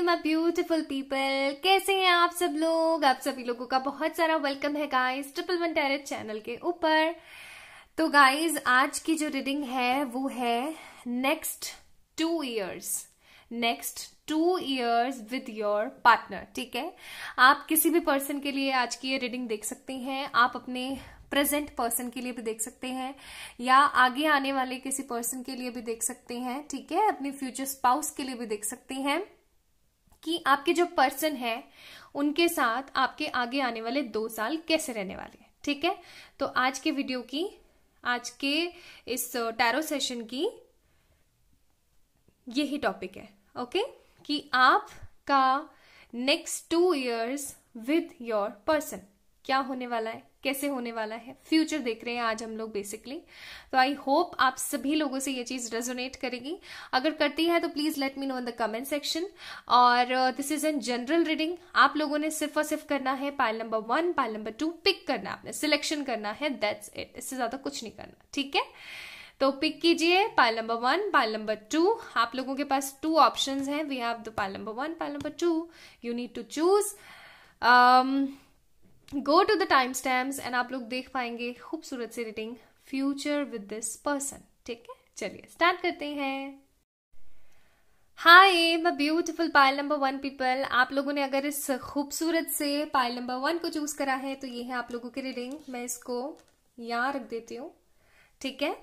My beautiful people, कैसे हैं आप सब लोग। आप सभी लोगों का बहुत सारा वेलकम है guys triple one tarot channel के ऊपर। तो गाइस आज की जो रीडिंग है वो है next 2 years with your partner. ठीक है, आप किसी भी पर्सन के लिए आज की ये रीडिंग देख सकते हैं। आप अपने प्रेजेंट पर्सन के लिए भी देख सकते हैं या आगे आने वाले किसी पर्सन के लिए भी देख सकते हैं। ठीक है, अपने फ्यूचर स्पाउस के लिए भी देख सकते हैं कि आपके जो पर्सन है उनके साथ आपके आगे आने वाले 2 साल कैसे रहने वाले हैं। ठीक है, तो आज के वीडियो की, आज के इस टैरो सेशन की यही टॉपिक है। ओके, कि आपका next 2 years with your person क्या होने वाला है, कैसे होने वाला है, फ्यूचर देख रहे हैं आज हम लोग बेसिकली। तो आई होप आप सभी लोगों से ये चीज रेजोनेट करेगी। अगर करती है तो please let me know in the comment section. और this is an general reading. आप लोगों ने सिर्फ और सिर्फ करना है pile number 1, pile number 2 pick करना, आपने सिलेक्शन करना है, दैट्स इट। इससे ज्यादा कुछ नहीं करना। ठीक है, तो पिक कीजिए पाइल नंबर 1, पाइल नंबर 2। आप लोगों के पास 2 ऑप्शंस हैं। We have the pile number 1, pile number 2। You need to choose. Go to the time stamps and आप लोग देख पाएंगे खूबसूरत सी reading future with this person. ठीक है, चलिए स्टार्ट करते हैं। Hi my beautiful pile number 1 people, आप लोगों ने अगर इस खूबसूरत से पाइल नंबर 1 को चूज करा है तो ये है आप लोगों की रीडिंग। मैं इसको यहां रख देती हूँ। ठीक है,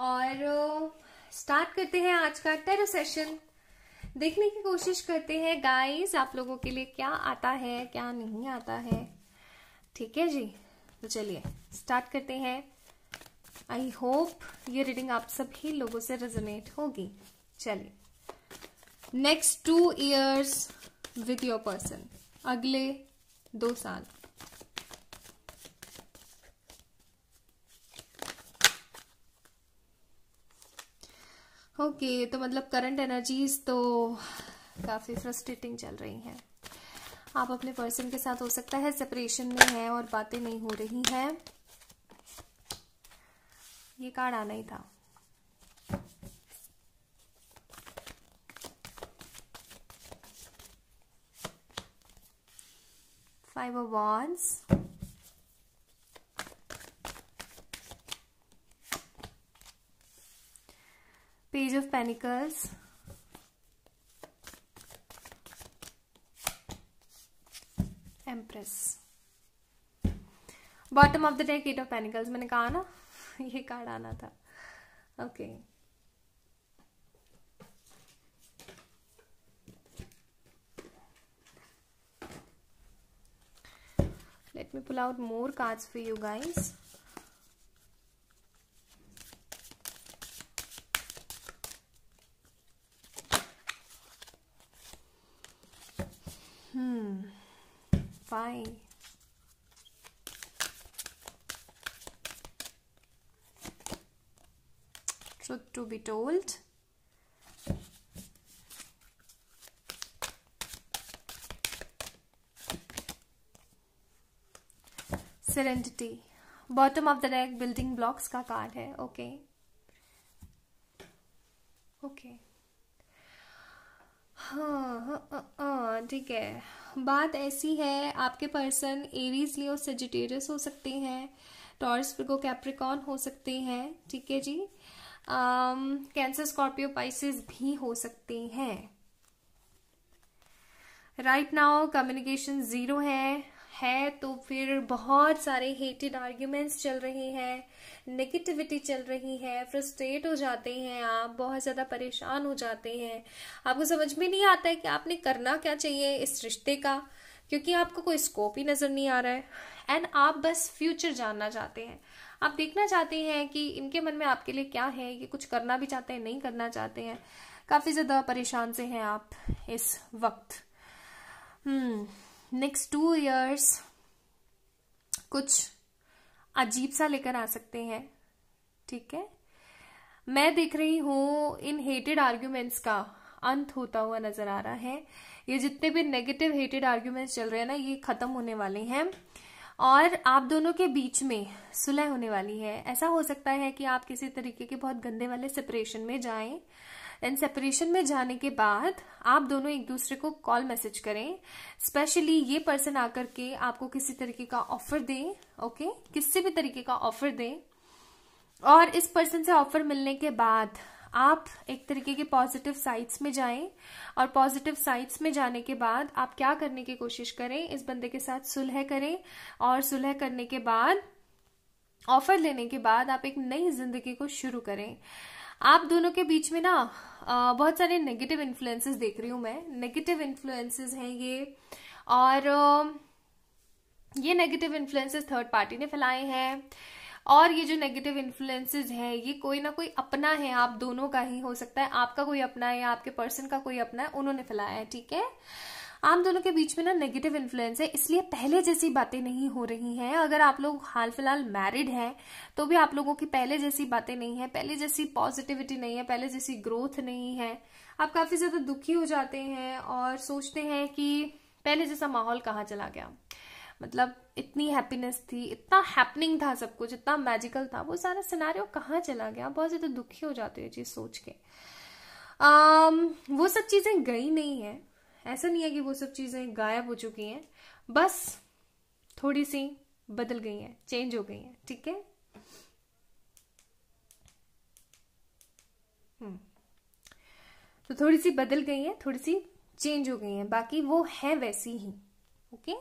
और स्टार्ट करते हैं आज का टैरो सेशन। देखने की कोशिश करते हैं गाइस आप लोगों के लिए क्या आता है, क्या नहीं आता है। ठीक है जी, तो चलिए स्टार्ट करते हैं। आई होप ये रीडिंग आप सभी लोगों से रेजोनेट होगी। चलिए, next 2 years with your person, अगले 2 साल। ओके, तो मतलब करंट एनर्जीज तो काफी फ्रस्ट्रेटिंग चल रही हैं। आप अपने पर्सन के साथ हो सकता है सेपरेशन में है और बातें नहीं हो रही हैं। ये कार्ड आना ही था। Five of wands, Page of Pentacles, Empress, Bottom of the deck, 8 of Pentacles। मैंने कहा ना ये कार्ड आना था। Okay, let me pull out more cards for you guys. Fine. Truth to be told. Serenity. Bottom of the deck, building blocks का card है। Okay okay, हाँ ठीक है। बात ऐसी है, आपके पर्सन एरीज, लियो, सेजिटेरियस हो सकते हैं, टॉरस, विर्गो, कैप्रिकॉर्न हो सकते हैं। ठीक है जी, कैंसर, स्कॉर्पियो, पाइसेस भी हो सकते हैं। राइट नाउ कम्युनिकेशन 0 है तो फिर बहुत सारे हेटेड आर्ग्यूमेंट्स चल रहे हैं, नेगेटिविटी चल रही है, फ्रस्ट्रेट हो जाते हैं, आप बहुत ज्यादा परेशान हो जाते हैं। आपको समझ में नहीं आता है कि आपने करना क्या चाहिए इस रिश्ते का, क्योंकि आपको कोई स्कोप ही नजर नहीं आ रहा है। एंड आप बस फ्यूचर जानना चाहते हैं, आप देखना चाहते हैं कि इनके मन में आपके लिए क्या है, ये कुछ करना भी चाहते हैं, नहीं करना चाहते हैं। काफी ज्यादा परेशान से हैं आप इस वक्त। नेक्स्ट 2 इयर्स कुछ अजीब सा लेकर आ सकते हैं। ठीक है, मैं देख रही हूं इन हेटेड आर्ग्यूमेंट्स का अंत होता हुआ नजर आ रहा है। ये जितने भी नेगेटिव हेटेड आर्ग्यूमेंट्स चल रहे हैं ना, ये खत्म होने वाले हैं और आप दोनों के बीच में सुलह होने वाली है। ऐसा हो सकता है कि आप किसी तरीके के बहुत गंदे वाले सेपरेशन में जाएं देन सेपरेशन में जाने के बाद आप दोनों एक दूसरे को कॉल मैसेज करें, स्पेशली ये पर्सन आकर के आपको किसी तरीके का ऑफर दे, ओके, किसी भी तरीके का ऑफर दे, और इस पर्सन से ऑफर मिलने के बाद आप एक तरीके के पॉजिटिव साइड्स में जाएं, और पॉजिटिव साइड्स में जाने के बाद आप क्या करने की कोशिश करें, इस बंदे के साथ सुलह करें, और सुलह करने के बाद ऑफर लेने के बाद आप एक नई जिंदगी को शुरू करें। आप दोनों के बीच में ना बहुत सारे नेगेटिव इन्फ्लुएंसेस देख रही हूं मैं, नेगेटिव इन्फ्लुएंसेस हैं ये, और ये नेगेटिव इन्फ्लुएंसेस थर्ड पार्टी ने फैलाए हैं, और ये जो नेगेटिव इन्फ्लुएंसेस है ये कोई ना कोई अपना है, आप दोनों का ही हो सकता है, आपका कोई अपना है या आपके पर्सन का कोई अपना है, उन्होंने फैलाया है, ठीक है। आप दोनों के बीच में ना नेगेटिव इन्फ्लुएंस है, इसलिए पहले जैसी बातें नहीं हो रही हैं। अगर आप लोग हाल फिलहाल मैरिड हैं तो भी आप लोगों की पहले जैसी बातें नहीं है, पहले जैसी पॉजिटिविटी नहीं है, पहले जैसी ग्रोथ नहीं है। आप काफी ज्यादा दुखी हो जाते हैं और सोचते हैं कि पहले जैसा माहौल कहाँ चला गया, मतलब इतनी हैप्पीनेस थी, इतना हैपनिंग था सब कुछ, इतना मैजिकल था, वो सारा सिनेरियो कहाँ चला गया। बहुत ज्यादा दुखी हो जाते हैं चीज सोच के। वो सब चीजें गई नहीं है, ऐसा नहीं है कि वो सब चीजें गायब हो चुकी हैं, बस थोड़ी सी बदल गई हैं, चेंज हो गई हैं, ठीक है। तो थोड़ी सी बदल गई हैं, थोड़ी सी चेंज हो गई हैं, बाकी वो है वैसी ही, ओके।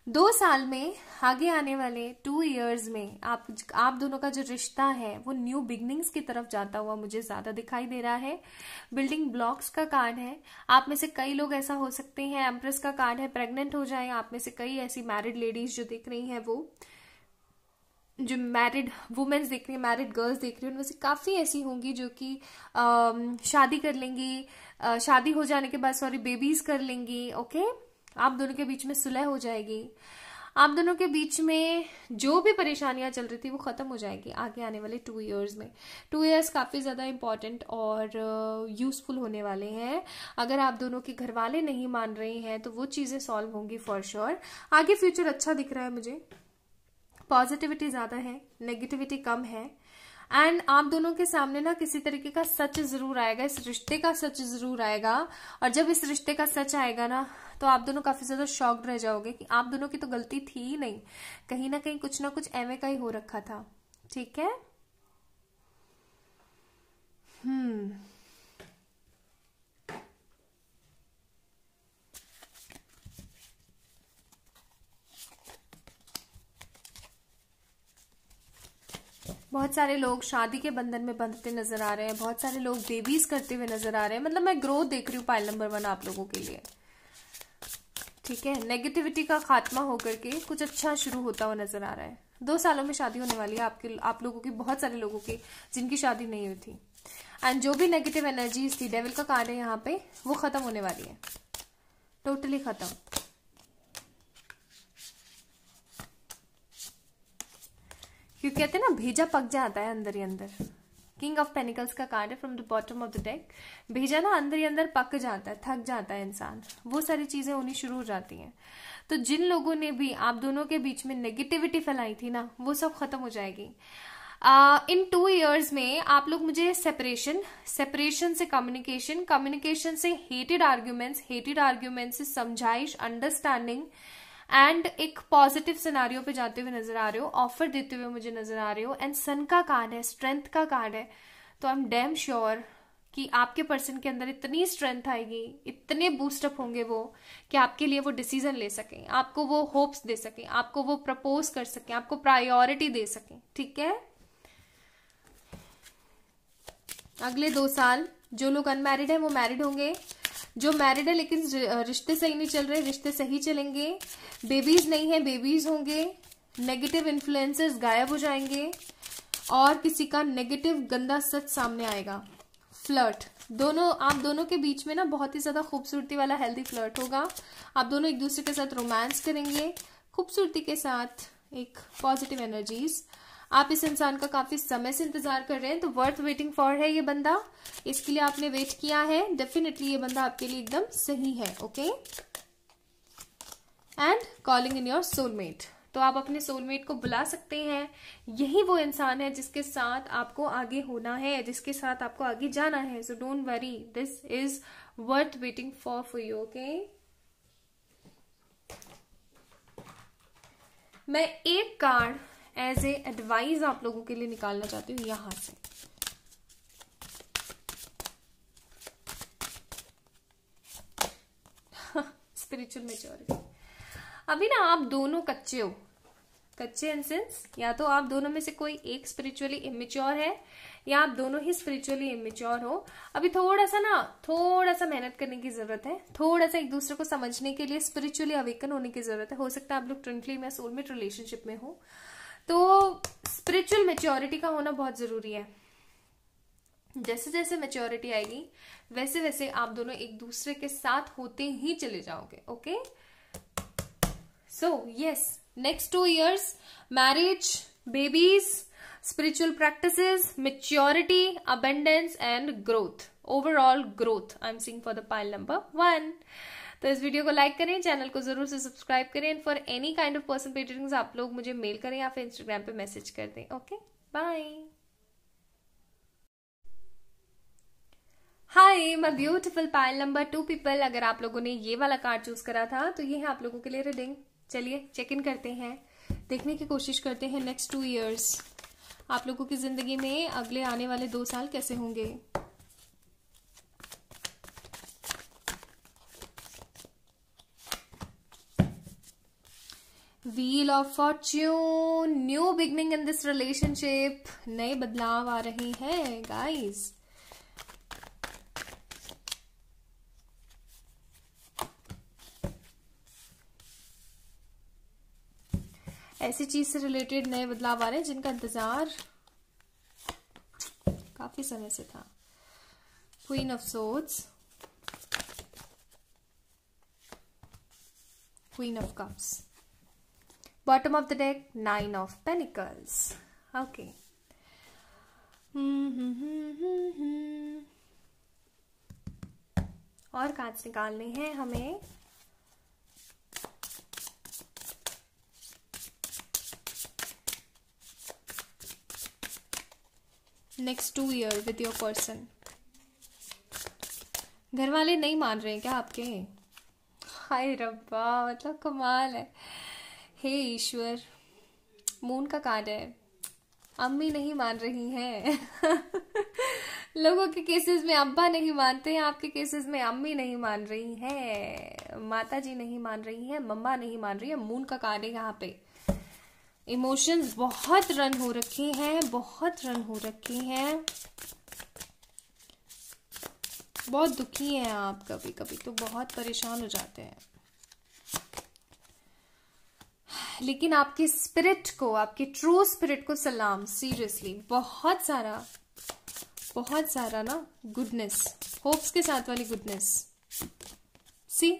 2 साल में, आगे आने वाले 2 इयर्स में आप दोनों का जो रिश्ता है वो न्यू बिगनिंग्स की तरफ जाता हुआ मुझे ज्यादा दिखाई दे रहा है। बिल्डिंग ब्लॉक्स का कार्ड है। आप में से कई लोग ऐसा हो सकते हैं, एम्प्रेस का कार्ड है, प्रेग्नेंट हो जाए। आप में से कई ऐसी मैरिड लेडीज जो दिख रही हैं, वो जो मैरिड वुमेन्स देख रही है, मैरिड गर्ल्स देख रही है, उनमें से काफी ऐसी होंगी जो कि शादी कर लेंगी, शादी हो जाने के बाद बेबीज कर लेंगी, ओके। आप दोनों के बीच में सुलह हो जाएगी। आप दोनों के बीच में जो भी परेशानियां चल रही थी वो खत्म हो जाएगी आगे आने वाले 2 इयर्स में। 2 इयर्स काफी ज्यादा इंपॉर्टेंट और यूजफुल होने वाले हैं। अगर आप दोनों के घर वाले नहीं मान रहे हैं तो वो चीजें सॉल्व होंगी फॉर श्योर। आगे फ्यूचर अच्छा दिख रहा है मुझे, पॉजिटिविटी ज्यादा है, नेगेटिविटी कम है। एंड आप दोनों के सामने ना किसी तरीके का सच जरूर आएगा, इस रिश्ते का सच जरूर आएगा। और जब इस रिश्ते का सच आएगा ना तो आप दोनों काफी ज्यादा शॉक्ड रह जाओगे कि आप दोनों की तो गलती थी ही नहीं, कहीं ना कहीं कुछ ना कुछ एवे का ही हो रखा था, ठीक है। बहुत सारे लोग शादी के बंधन में बंधते नजर आ रहे हैं, बहुत सारे लोग बेबीज करते हुए नजर आ रहे हैं। मतलब मैं ग्रोथ देख रही हूँ पाइल नंबर 1 आप लोगों के लिए, ठीक है। नेगेटिविटी का खात्मा होकर के कुछ अच्छा शुरू होता हुआ नजर आ रहा है। 2 सालों में शादी होने वाली है आप लोगों की, बहुत सारे लोगों की जिनकी शादी नहीं हुई थी। एंड जो भी नेगेटिव एनर्जीज थी, डेविल का कार्ड है यहाँ पे, वो खत्म होने वाली है, टोटली खत्म। क्योंकि कहते हैं ना, भेजा पक जाता है अंदर ही अंदर। किंग ऑफ पेनिकल्स का कार्ड है from the bottom of the deck. भेजा ना अंदर ही अंदर पक जाता है, थक जाता है इंसान, वो सारी चीजें होनी शुरू हो जाती हैं। तो जिन लोगों ने भी आप दोनों के बीच में नेगेटिविटी फैलाई थी ना, वो सब खत्म हो जाएगी। इन 2 इयर्स में आप लोग मुझे सेपरेशन से कम्युनिकेशन से हेटेड आर्ग्यूमेंट्स से समझाइश, अंडरस्टैंडिंग एंड एक पॉजिटिव सिनारियो पे जाते हुए नजर आ रहे हो, ऑफर देते हुए मुझे नजर आ रहे हो। एंड सन का कार्ड है, स्ट्रेंथ का कार्ड है। तो आई एम डैम श्योर कि आपके पर्सन के अंदर इतनी स्ट्रेंथ आएगी, इतने बूस्टअप होंगे वो, कि आपके लिए वो डिसीजन ले सकें, आपको वो होप्स दे सकें, आपको वो प्रपोज कर सकें, आपको प्रायोरिटी दे सकें, ठीक है। अगले 2 साल जो लोग अनमैरिड है वो मैरिड होंगे, जो मैरिड है लेकिन रिश्ते सही नहीं चल रहे, रिश्ते सही चलेंगे। बेबीज नहीं है, बेबीज होंगे। नेगेटिव इन्फ्लुएंसेस गायब हो जाएंगे और किसी का नेगेटिव गंदा सच सामने आएगा। फ्लर्ट, आप दोनों के बीच में ना बहुत ही ज्यादा खूबसूरती वाला हेल्दी फ्लर्ट होगा। आप दोनों एक दूसरे के साथ रोमांस करेंगे खूबसूरती के साथ, एक पॉजिटिव एनर्जीज। आप इस इंसान का काफी समय से इंतजार कर रहे हैं, तो वर्थ वेटिंग फॉर है ये बंदा। इसके लिए आपने वेट किया है, डेफिनेटली ये बंदा आपके लिए एकदम सही है, okay. And calling in your soulmate, तो आप अपने सोलमेट को बुला सकते हैं। यही वो इंसान है जिसके साथ आपको आगे होना है, जिसके साथ आपको आगे जाना है। So don't worry, this is worth waiting for you. Okay, मैं एक कार्ड एज ए एडवाइस आप लोगों के लिए निकालना चाहती हूँ यहां से। Spiritual maturity. अभी ना आप दोनों कच्चे हो, कच्चे इन सेंस या तो आप दोनों में से कोई एक स्पिरिचुअली इमेच्योर है या आप दोनों ही स्पिरिचुअली इमेच्योर हो। अभी थोड़ा सा मेहनत करने की जरूरत है, थोड़ा सा एक दूसरे को समझने के लिए स्पिरिचुअली अवेकन होने की जरूरत है। हो सकता है आप लोग ट्विन फ्लेम या सोलमेट रिलेशनशिप में हो, तो स्पिरिचुअल मैच्योरिटी का होना बहुत जरूरी है। जैसे जैसे मैच्योरिटी आएगी वैसे वैसे आप दोनों एक दूसरे के साथ होते ही चले जाओगे। Okay, so yes, next 2 years, marriage, babies, spiritual practices, maturity, abundance and growth. Overall growth I'm seeing for the pile number 1. तो इस वीडियो को लाइक करें, चैनल को जरूर से सब्सक्राइब करें। And for any kind of person readings आप लोग मुझे मेल करें या फिर इंस्टाग्राम पे मैसेज कर दें। Okay, bye. Hi my beautiful pile number 2 people. अगर आप लोगों ने ये वाला कार्ड चूज करा था तो ये है आप लोगों के लिए रीडिंग। चलिए चेक इन करते हैं, देखने की कोशिश करते हैं नेक्स्ट 2 years आप लोगों की जिंदगी में अगले आने वाले 2 साल कैसे होंगे। Wheel of Fortune, new beginning in this relationship, नए बदलाव आ रहे हैं गाइस। ऐसी चीज से रिलेटेड नए बदलाव आ रहे हैं जिनका इंतजार काफी समय से था। Queen of swords, queen of cups, bottom of the deck 9 of pentacles. Okay, और कार्ड्स निकालने हैं हमें। Next 2 year with your person. घर वाले नहीं मान रहे हैं क्या आपके? हाय रब्बा, मतलब कमाल है। हे ईश्वर, मून का कार्ड है, अम्मी नहीं मान रही हैं। लोगों के केसेस में अब्बा नहीं मानते हैं, आपके केसेस में अम्मी नहीं मान रही है, माता जी नहीं मान रही है, मम्मा नहीं मान रही है। मून का कार्ड है यहाँ पे। इमोशंस बहुत रन हो रखे हैं, बहुत रन हो रखे हैं, बहुत दुखी हैं आप। कभी कभी तो बहुत परेशान हो जाते हैं, लेकिन आपकी स्पिरिट को, आपकी ट्रू स्पिरिट को सलाम। सीरियसली बहुत सारा ना गुडनेस, होप्स के साथ वाली गुडनेस। सी,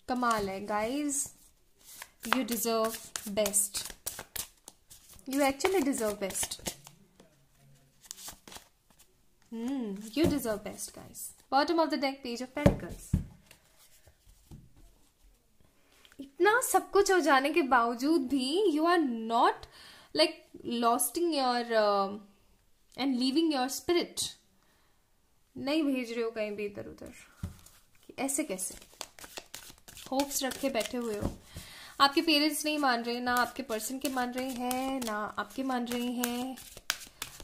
कमाल है guys. You deserve best. You actually deserve best. You deserve best, guys. Bottom of the deck, Page of Pentacles. इतना सब कुछ हो जाने के बावजूद भी you are not like losing your and leaving your spirit. नहीं भेज रहे हो कहीं भी इधर उधर। ऐसे कैसे? होप्स रखे बैठे हुए हो। आपके पेरेंट्स नहीं मान रहे, ना आपके पर्सन के मान रहे हैं, ना आपके मान रहे हैं।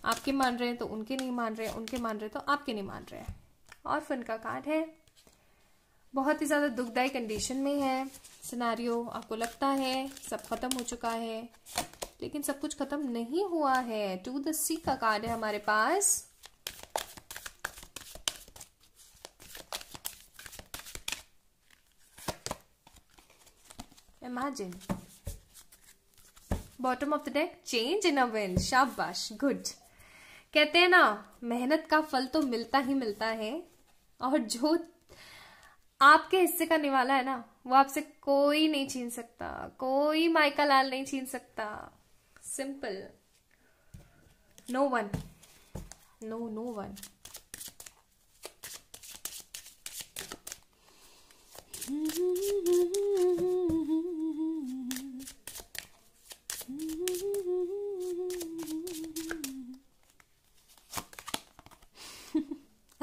आपके मान रहे हैं तो उनके नहीं मान रहे, उनके मान रहे तो आपके नहीं मान रहे। और फन का कार्ड है, बहुत ही ज्यादा दुखदायी कंडीशन में है सिनेरियो। आपको लगता है सब खत्म हो चुका है, लेकिन सब कुछ खत्म नहीं हुआ है। टू द सी का कार्ड है हमारे पास। Imagine. Bottom of the deck, change in a wind. शाबाश, गुड। कहते हैं ना, मेहनत का फल तो मिलता ही मिलता है, और जो आपके हिस्से का निवाला है ना, वो आपसे कोई नहीं छीन सकता, कोई माइका लाल नहीं छीन सकता। Simple, no one, no one.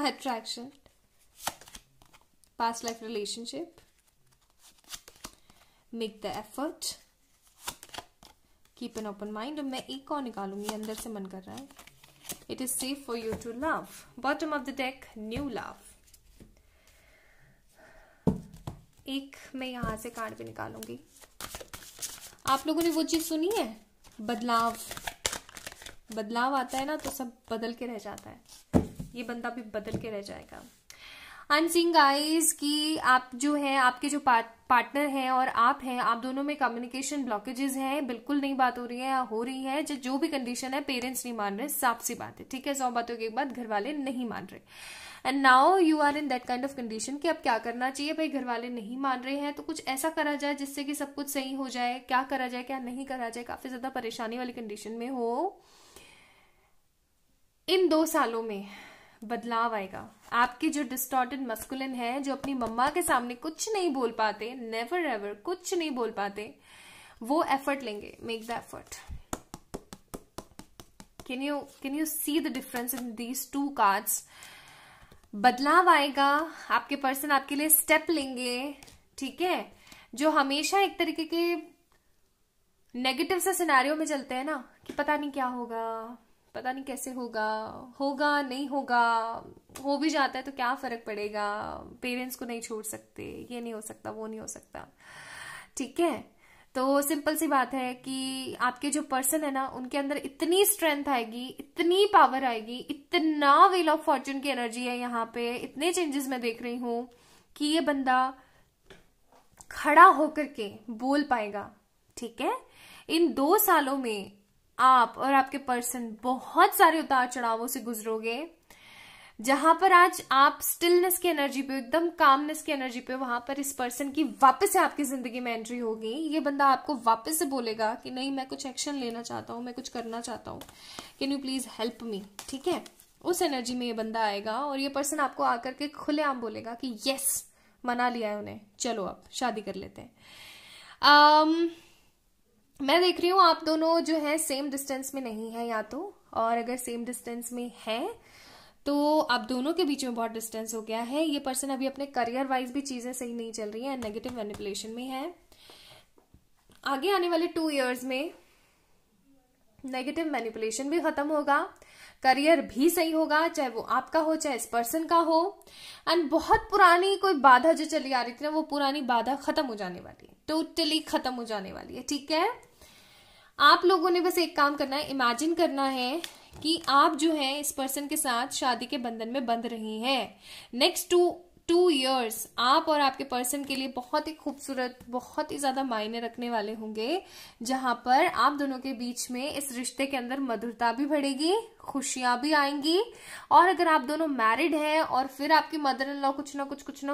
attraction, past life relationship, make the effort, keep an open mind. और मैं एक और निकालूंगी, अंदर से मन कर रहा है. It is safe for you to love. Bottom of the deck, new love. एक मैं यहां से कार्ड भी निकालूंगी. आप लोगों ने वो चीज सुनी है, बदलाव. बदलाव आता है ना तो सब बदल के रह जाता है. ये बंदा भी बदल के रह जाएगा. आई एम सीइंग गाइस कि आप जो है, आपके जो पार्टनर हैं और आप हैं, आप दोनों में कम्युनिकेशन ब्लॉकेजेस हैं. बिल्कुल नहीं बात हो रही है या हो रही है. जो भी कंडीशन है, पेरेंट्स नहीं मान रहे, साफ सी बात है. ठीक है, 100 बातों के बाद घर वाले नहीं मान रहे. And now you are in that kind of condition कि अब क्या करना चाहिए. भाई घर वाले नहीं मान रहे हैं तो कुछ ऐसा करा जाए जिससे कि सब कुछ सही हो जाए. क्या करा जाए, क्या नहीं करा जाए. काफी ज्यादा परेशानी वाली कंडीशन में हो. इन 2 सालों में बदलाव आएगा. आपके जो डिस्टॉर्टेड मस्कुलिन है, जो अपनी मम्मा के सामने कुछ नहीं बोल पाते, नेवर एवर कुछ नहीं बोल पाते, वो एफर्ट लेंगे. Make the effort. Can you see the difference in these 2 cards. बदलाव आएगा. आपके पर्सन आपके लिए स्टेप लेंगे. ठीक है, जो हमेशा एक तरीके के नेगेटिव से सिनेरियो में चलते हैं ना, कि पता नहीं क्या होगा, पता नहीं कैसे होगा, होगा नहीं होगा, हो भी जाता है तो क्या फर्क पड़ेगा, पेरेंट्स को नहीं छोड़ सकते, ये नहीं हो सकता, वो नहीं हो सकता. ठीक है, तो सिंपल सी बात है कि आपके जो पर्सन है ना, उनके अंदर इतनी स्ट्रेंथ आएगी, इतनी पावर आएगी, इतना व्हील ऑफ फॉर्चून की एनर्जी है यहाँ पे. इतने चेंजेस मैं देख रही हूं कि ये बंदा खड़ा होकर के बोल पाएगा. ठीक है, इन 2 सालों में आप और आपके पर्सन बहुत सारे उतार चढ़ावों से गुजरोगे. जहां पर आज आप स्टिलनेस की एनर्जी पे, एकदम कामनेस की एनर्जी पे, वहां पर इस पर्सन की वापस से आपकी जिंदगी में एंट्री होगी. ये बंदा आपको वापस से बोलेगा कि नहीं, मैं कुछ एक्शन लेना चाहता हूं, मैं कुछ करना चाहता हूं, can you please help me. ठीक है, उस एनर्जी में ये बंदा आएगा और ये पर्सन आपको आकर के खुलेआम बोलेगा कि यस, मना लिया है उन्हें, चलो अब शादी कर लेते हैं. मैं देख रही हूं आप दोनों जो है सेम डिस्टेंस में नहीं है या तो, और अगर सेम डिस्टेंस में है तो आप दोनों के बीच में बहुत डिस्टेंस हो गया है. ये पर्सन अभी अपने करियर वाइज भी चीजें सही नहीं चल रही है, नेगेटिव मैनिपुलेशन में है. आगे आने वाले 2 इयर्स में नेगेटिव मैनिपुलेशन भी खत्म होगा, करियर भी सही होगा, चाहे वो आपका हो चाहे इस पर्सन का हो. एंड बहुत पुरानी कोई बाधा जो चली आ रही थी ना, वो पुरानी बाधा खत्म हो जाने वाली है, टोटली खत्म हो जाने वाली है. ठीक है, आप लोगों ने बस एक काम करना है, इमेजिन करना है कि आप जो है इस पर्सन के साथ शादी के बंधन में बंध रही हैं. नेक्स्ट 2 इयर्स आप और आपके पर्सन के लिए बहुत ही खूबसूरत, बहुत ही ज्यादा मायने रखने वाले होंगे, जहां पर आप दोनों के बीच में इस रिश्ते के अंदर मधुरता भी बढ़ेगी, खुशियां भी आएंगी. और अगर आप दोनों मैरिड हैं और फिर आपकी मदर इन लॉ कुछ ना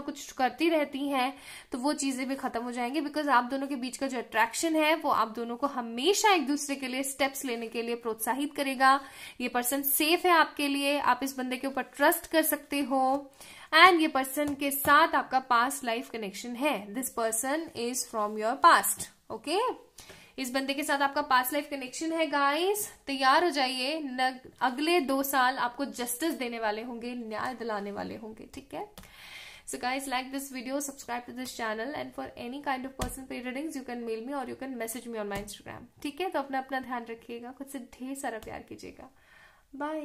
कुछ करती रहती हैं, तो वो चीजें भी खत्म हो जाएंगी. बिकॉज आप दोनों के बीच का जो अट्रैक्शन है वो आप दोनों को हमेशा एक दूसरे के लिए स्टेप्स लेने के लिए प्रोत्साहित करेगा. ये पर्सन सेफ है आपके लिए, आप इस बंदे के ऊपर ट्रस्ट कर सकते हो. एंड ये पर्सन के साथ आपका पास्ट लाइफ कनेक्शन है. This person is from your past. Okay, इस बंदे के साथ आपका पास्ट लाइफ कनेक्शन है. गाइस तैयार हो जाइए, अगले 2 साल आपको जस्टिस देने वाले होंगे, न्याय दिलाने वाले होंगे. ठीक है, so guys like this video, subscribe to this channel, and for any kind of person paid readings you can mail me और you can message me on my Instagram. ठीक है, तो अपना ध्यान रखिएगा, खुद से ढेर सारा प्यार कीजिएगा. बाय.